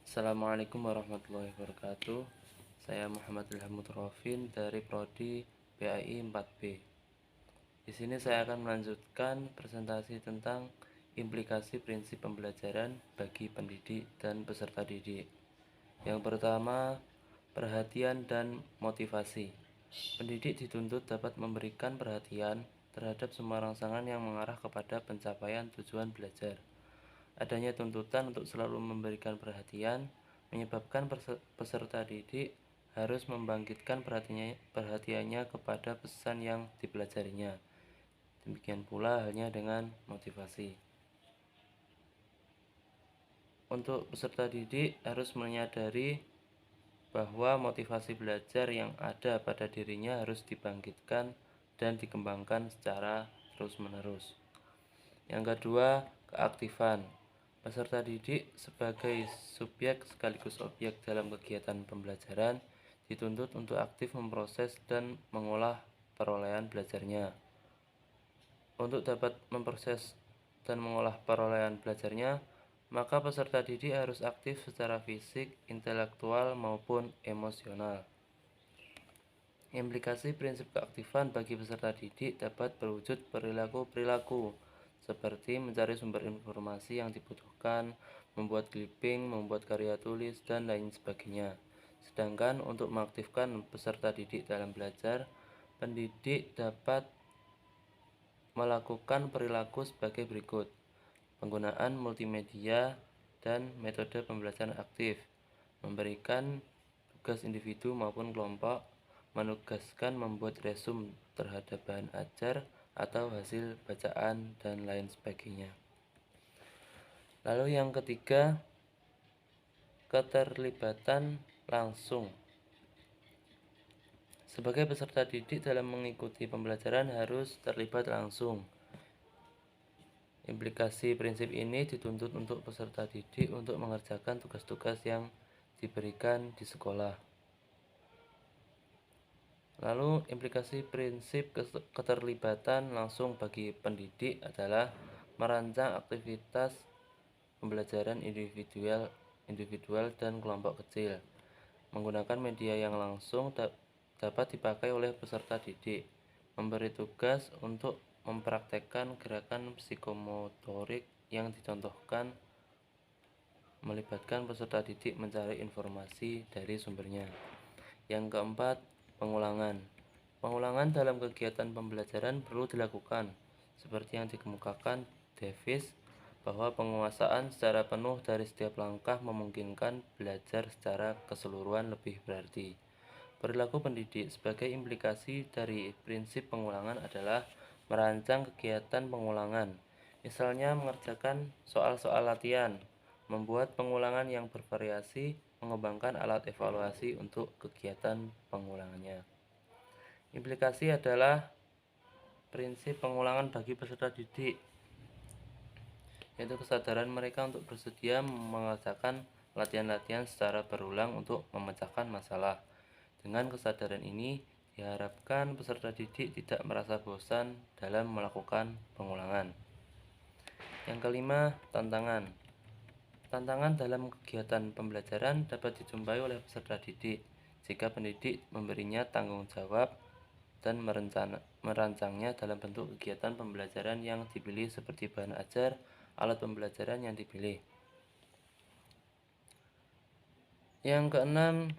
Assalamualaikum warahmatullahi wabarakatuh. Saya Muhammad Ilham Mutrofin dari Prodi PAI 4B. Di sini saya akan melanjutkan presentasi tentang implikasi prinsip pembelajaran bagi pendidik dan peserta didik. Yang pertama, perhatian dan motivasi. Pendidik dituntut dapat memberikan perhatian terhadap semua rangsangan yang mengarah kepada pencapaian tujuan belajar. Adanya tuntutan untuk selalu memberikan perhatian menyebabkan peserta didik harus membangkitkan perhatiannya kepada pesan yang dipelajarinya. Demikian pula halnya dengan motivasi. Untuk peserta didik harus menyadari bahwa motivasi belajar yang ada pada dirinya harus dibangkitkan dan dikembangkan secara terus-menerus. Yang kedua, keaktifan. Peserta didik sebagai subjek sekaligus objek dalam kegiatan pembelajaran dituntut untuk aktif memproses dan mengolah perolehan belajarnya. Untuk dapat memproses dan mengolah perolehan belajarnya, maka peserta didik harus aktif secara fisik, intelektual, maupun emosional. Implikasi prinsip keaktifan bagi peserta didik dapat berwujud perilaku-perilaku seperti mencari sumber informasi yang dibutuhkan, membuat clipping, membuat karya tulis, dan lain sebagainya. Sedangkan untuk mengaktifkan peserta didik dalam belajar, pendidik dapat melakukan perilaku sebagai berikut: penggunaan multimedia dan metode pembelajaran aktif, memberikan tugas individu maupun kelompok, menugaskan membuat resume terhadap bahan ajar atau hasil bacaan, dan lain sebagainya. Lalu yang ketiga, keterlibatan langsung. Sebagai peserta didik dalam mengikuti pembelajaran harus terlibat langsung. Implikasi prinsip ini dituntut untuk peserta didik untuk mengerjakan tugas-tugas yang diberikan di sekolah. Lalu implikasi prinsip keterlibatan langsung bagi pendidik adalah merancang aktivitas pembelajaran individual dan kelompok kecil. Menggunakan media yang langsung dapat dipakai oleh peserta didik. Memberi tugas untuk mempraktekkan gerakan psikomotorik yang dicontohkan, melibatkan peserta didik mencari informasi dari sumbernya. Yang keempat, pengulangan. Pengulangan dalam kegiatan pembelajaran perlu dilakukan, seperti yang dikemukakan Davis, bahwa penguasaan secara penuh dari setiap langkah memungkinkan belajar secara keseluruhan lebih berarti. Perilaku pendidik sebagai implikasi dari prinsip pengulangan adalah merancang kegiatan pengulangan, misalnya mengerjakan soal-soal latihan, membuat pengulangan yang bervariasi, mengembangkan alat evaluasi untuk kegiatan pengulangannya. Implikasi adalah prinsip pengulangan bagi peserta didik, yaitu kesadaran mereka untuk bersedia mengerjakan latihan-latihan secara berulang untuk memecahkan masalah. Dengan kesadaran ini, diharapkan peserta didik tidak merasa bosan dalam melakukan pengulangan. Yang kelima, tantangan. Tantangan dalam kegiatan pembelajaran dapat dijumpai oleh peserta didik jika pendidik memberinya tanggung jawab dan merancangnya dalam bentuk kegiatan pembelajaran yang dipilih seperti bahan ajar, alat pembelajaran yang dipilih. Yang keenam,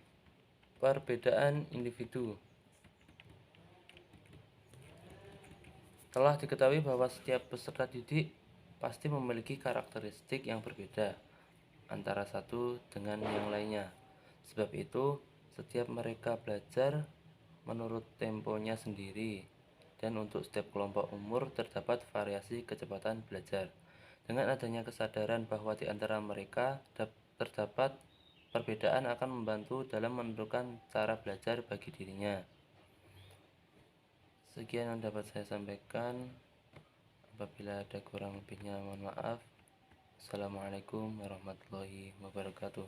perbedaan individu. Telah diketahui bahwa setiap peserta didik pasti memiliki karakteristik yang berbeda antara satu dengan yang lainnya. Sebab itu, setiap mereka belajar menurut temponya sendiri, dan untuk setiap kelompok umur terdapat variasi kecepatan belajar. Dengan adanya kesadaran bahwa di antara mereka terdapat perbedaan akan membantu dalam menentukan cara belajar bagi dirinya. Sekian yang dapat saya sampaikan. Apabila ada kurang lebihnya mohon maaf. Assalamualaikum warahmatullahi wabarakatuh.